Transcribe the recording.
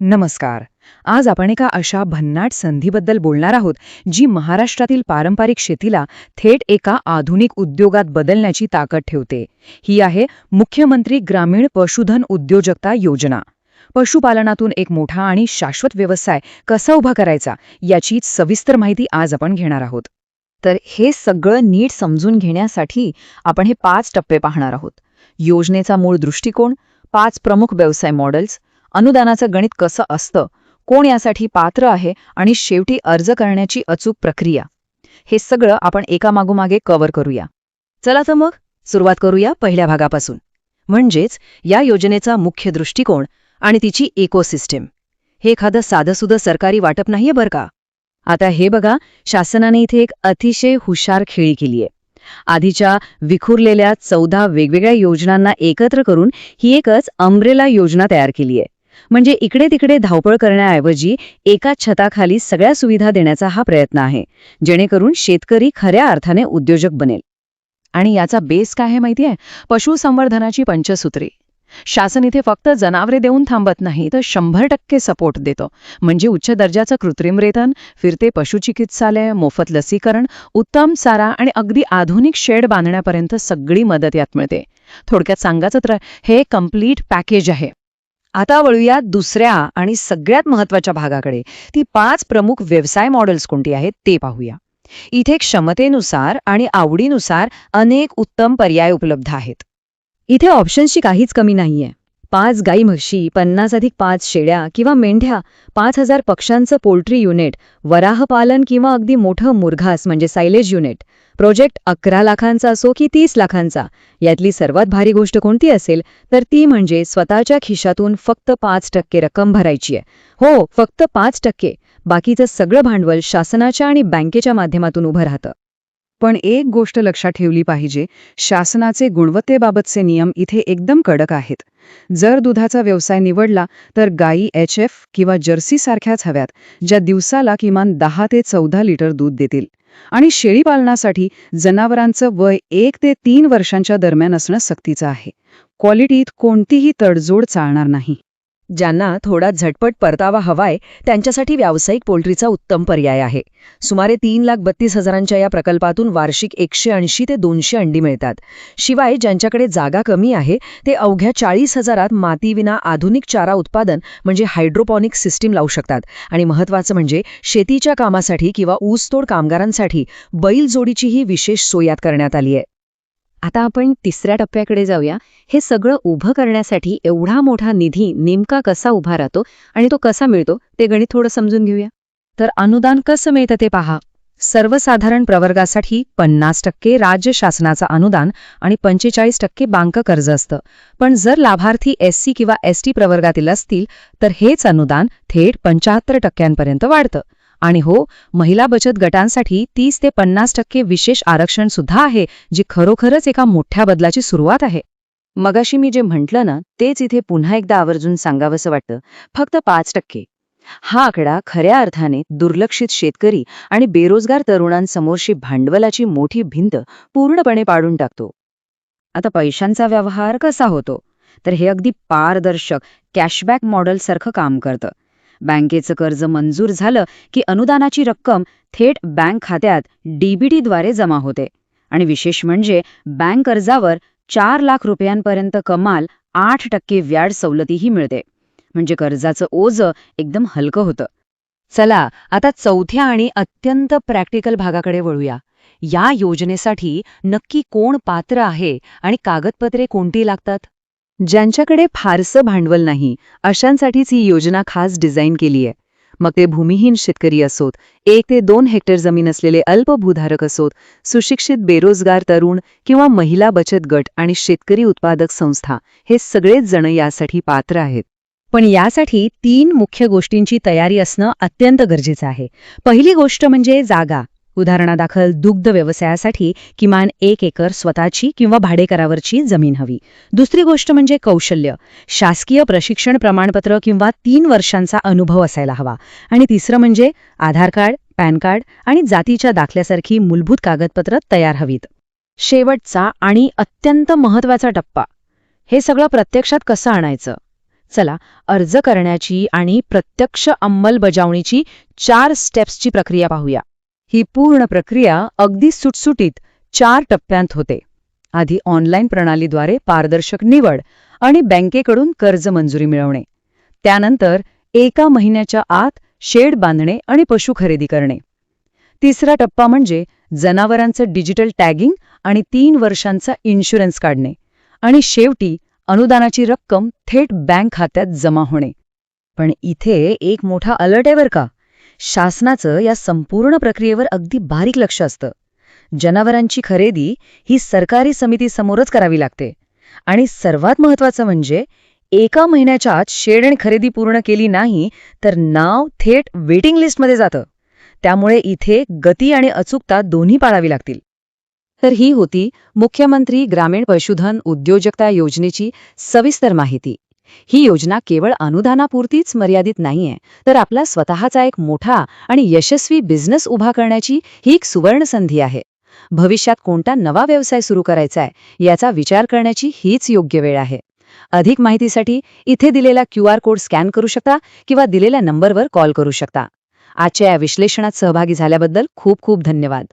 नमस्कार. आज आपण एका अशा भन्नाट संधीबद्दल बोलणार आहोत जी महाराष्ट्रातील पारंपरिक शेतीला थेट एका आधुनिक उद्योगात बदलण्याची ताकद ठेवते. ही आहे मुख्यमंत्री ग्रामीण पशुधन उद्योजकता योजना. पशुपालनातून एक मोठा आणि शाश्वत व्यवसाय कसा उभा करायचा याची सविस्तर माहिती आज आपण घेणार आहोत. तर हे सगळं नीट समजून घेण्यासाठी आपण हे 5 टप्पे पाहणार आहोत. योजनेचा मूळ दृष्टिकोन, 5 प्रमुख व्यवसाय मॉडेल्स, अनुदानाचं गणित कसं असतं, कोण यासाठी पात्र आहे आणि शेवटी अर्ज करण्याची अचूक प्रक्रिया. हे सगळं आपण एकामागोमागे कव्हर करूया. चला तर मग सुरुवात करूया पहिल्या भागापासून, म्हणजेच या योजनेचा मुख्य दृष्टिकोन आणि तिची इकोसिस्टीम. हे एखादं साधंसुधं सरकारी वाटप नाहीये बरं का. आता हे बघा, शासनाने इथे एक अतिशय हुशार खेळी केलीये. आधीच्या विखुरलेल्या 14 वेगवेगळ्या योजनांना एकत्र करून ही एकच अम्ब्रेला योजना तयार केलीये. म्हणजे इकडे तिकडे धावपळ करण्याऐवजी एका छताखाली सगळ्या सुविधा देण्याचा हा प्रयत्न आहे, जेणेकरून शेतकरी खऱ्या अर्थाने उद्योजक बनेल. आणि याचा बेस काय आहे माहितीये? पशुसंवर्धनाची पंचसूत्री. शासन इथे फक्त जनावरे देऊन थांबत नाही, तर 100% सपोर्ट देतो. म्हणजे उच्च दर्जाचं कृत्रिम रेतन, फिरते पशुचिकित्सालय, मोफत लसीकरण, उत्तम चारा आणि अगदी आधुनिक शेड बांधण्यापर्यंत सगळी मदत यात मिळते. थोडक्यात सांगायचं तर हे कम्प्लीट पॅकेज आहे. आता वळूया दुसऱ्या आणि सगळ्यात महत्वाच्या भागाकडे. ती 5 प्रमुख व्यवसाय मॉडेल्स कोणती आहेत ते पाहूया. इथे क्षमतेनुसार आणि आवडीनुसार अनेक उत्तम पर्याय उपलब्ध आहेत. इथे ऑप्शन्सची काहीच कमी नाहीये. 5 गाई म्हशी, 50+5 शेळ्या किंवा मेंढ्या, 5,000 पक्ष्यांचं पोल्ट्री युनिट, वराहपालन किंवा अगदी मोठं मुरघास म्हणजे सायलेज युनिट. प्रोजेक्ट 11 लाखांचा असो की 30 लाखांचा, यातली सर्वात भारी गोष्ट कोणती असेल तर ती म्हणजे स्वतःच्या खिशातून फक्त 5% रक्कम भरायची आहे. हो, फक्त 5%. बाकीचं सगळं भांडवल शासनाच्या आणि बँकेच्या माध्यमातून उभं राहतं. पण एक गोष्ट लक्षात ठेवली पाहिजे, शासनाचे गुणवत्तेबाबतचे नियम इथे एकदम कडक आहेत. जर दुधाचा व्यवसाय निवडला तर गायी HF किंवा जर्सी सारख्याच हव्यात, ज्या दिवसाला किमान 10 ते 14 लिटर दूध देतील. आणि शेळीपालनासाठी जनावरांचं वय 1 ते 3 वर्षांच्या दरम्यान असणं सक्तीचं आहे. क्वालिटीत कोणतीही तडजोड चालणार नाही. ज्यांना थोडा झटपट परतावा हवाय त्यांच्यासाठी व्यावसायिक पोल्ट्रीचा उत्तम पर्याय आहे. सुमारे 3,32,000च्या या प्रकल्पातून वार्षिक 180 ते 200 अंडी मिळतात. शिवाय ज्यांच्याकडे जागा कमी आहे ते अवघ्या 40,000त मातीविना आधुनिक चारा उत्पादन म्हणजे हायड्रोपॉनिक सिस्टीम लावू शकतात. आणि महत्त्वाचं म्हणजे शेतीच्या कामासाठी किंवा ऊसतोड कामगारांसाठी बैलजोडीचीही विशेष सोय यात करण्यात आली आहे. आता आपण तिसऱ्या टप्प्याकडे जाऊया. हे सगळं उभं करण्यासाठी एवढा मोठा निधी नेमका कसा उभा राहतो आणि तो कसा मिळतो ते गणित थोडं समजून घेऊया. तर अनुदान कसं मिळतं ते पहा. सर्वसाधारण प्रवर्गासाठी 50% राज्य शासनाचं अनुदान आणि 45% बँक कर्ज असतं. पण जर लाभार्थी SC किंवा ST प्रवर्गातील असतील तर हेच अनुदान थेट 75% वाढतं. आणि हो, महिला बचत गटांसाठी 30 ते 50% विशेष आरक्षण सुद्धा आहे, जी खरोखरच एका मोठ्या बदलाची सुरुवात आहे. मगाशी मी जे म्हटलं ना, तेच इथे पुन्हा एकदा आवर्जून सांगावंसं वाटतं. फक्त 5%. हा आकडा खऱ्या अर्थाने दुर्लक्षित शेतकरी आणि बेरोजगार तरुणांसमोरची भांडवलाची मोठी भिंत पूर्णपणे पाडून टाकतो. आता पैशांचा व्यवहार कसा होतो? तर हे अगदी पारदर्शक कॅशबॅक मॉडेलसारखं काम करतं. बँकेचं कर्ज मंजूर झालं की अनुदानाची रक्कम थेट बँक खात्यात DBT द्वारे जमा होते. आणि विशेष म्हणजे बँक कर्जावर 4 लाख रुपयांपर्यंत कमाल 8% व्याज सवलतीही मिळते. म्हणजे कर्जाचं ओझं एकदम हलकं होतं. चला आता चौथ्या आणि अत्यंत प्रॅक्टिकल भागाकडे वळूया. या योजनेसाठी नक्की कोण पात्र आहे आणि कागदपत्रे कोणती लागतात? ज्यांच्याकडे फारसं भांडवल नाही अशांसाठीच ही योजना खास डिझाईन केली आहे. मग ते भूमिहीन शेतकरी असोत, 1 ते 2 हेक्टर जमीन असलेले अल्पभूधारक असोत, सुशिक्षित बेरोजगार तरुण किंवा महिला बचत गट आणि शेतकरी उत्पादक संस्था, हे सगळेच जण यासाठी पात्र आहेत. पण यासाठी 3 मुख्य गोष्टींची तयारी असणं अत्यंत गरजेचं आहे. पहिली गोष्ट म्हणजे जागा. उदाहरणादाखल दुग्ध व्यवसायासाठी किमान 1 एकर स्वतःची किंवा भाडेकरावरची जमीन हवी. दुसरी गोष्ट म्हणजे कौशल्य. शासकीय प्रशिक्षण प्रमाणपत्र किंवा 3 वर्षांचा अनुभव असायला हवा. आणि तिसरं म्हणजे आधार कार्ड, पॅन कार्ड आणि जातीच्या दाखल्यासारखी मूलभूत कागदपत्र तयार हवीत. शेवटचा आणि अत्यंत महत्त्वाचा टप्पा, हे सगळं प्रत्यक्षात कसं आणायचं? चला, अर्ज करण्याची आणि प्रत्यक्ष अंमलबजावणीची 4 स्टेप्सची प्रक्रिया पाहूया. ही पूर्ण प्रक्रिया अगदी सुटसुटीत 4 टप्प्यांत होते. आधी ऑनलाईन प्रणालीद्वारे पारदर्शक निवड आणि बँकेकडून कर्ज मंजुरी मिळवणे. त्यानंतर 1 महिन्याच्या आत शेड बांधणे आणि पशु खरेदी करणे. तिसरा टप्पा म्हणजे जनावरांचं डिजिटल टॅगिंग आणि 3 वर्षांचा इन्शुरन्स काढणे. आणि शेवटी अनुदानाची रक्कम थेट बँक खात्यात जमा होणे. पण इथे एक मोठा अलर्ट आहे बरं का. शासनाचं या संपूर्ण प्रक्रियेवर अगदी बारीक लक्ष असतं. जनावरांची खरेदी ही सरकारी समितीसमोरच करावी लागते. आणि सर्वात महत्त्वाचं म्हणजे 1 महिन्याच्या आत शेड आणि खरेदी पूर्ण केली नाही तर नाव थेट वेटिंग लिस्टमध्ये जातं. त्यामुळे इथे गती आणि अचूकता दोन्ही पाळावी लागतील. तर ही होती मुख्यमंत्री ग्रामीण पशुधन उद्योजकता योजनेची सविस्तर माहिती. ही योजना केवळ अनुदानापुरतीच मर्यादित नाहीये, तर आपला स्वतःचा एक मोठा आणि यशस्वी बिझनेस उभा करण्याची ही एक सुवर्ण संधी आहे. भविष्यात कोणता नवा व्यवसाय सुरू करायचा आहे याचा विचार करण्याची हीच योग्य वेळ आहे. अधिक माहितीसाठी इथे दिलेला QR कोड स्कॅन करू शकता किंवा दिलेल्या नंबरवर कॉल करू शकता. आजच्या या विश्लेषणात सहभागी झाल्याबद्दल खूप खूप धन्यवाद.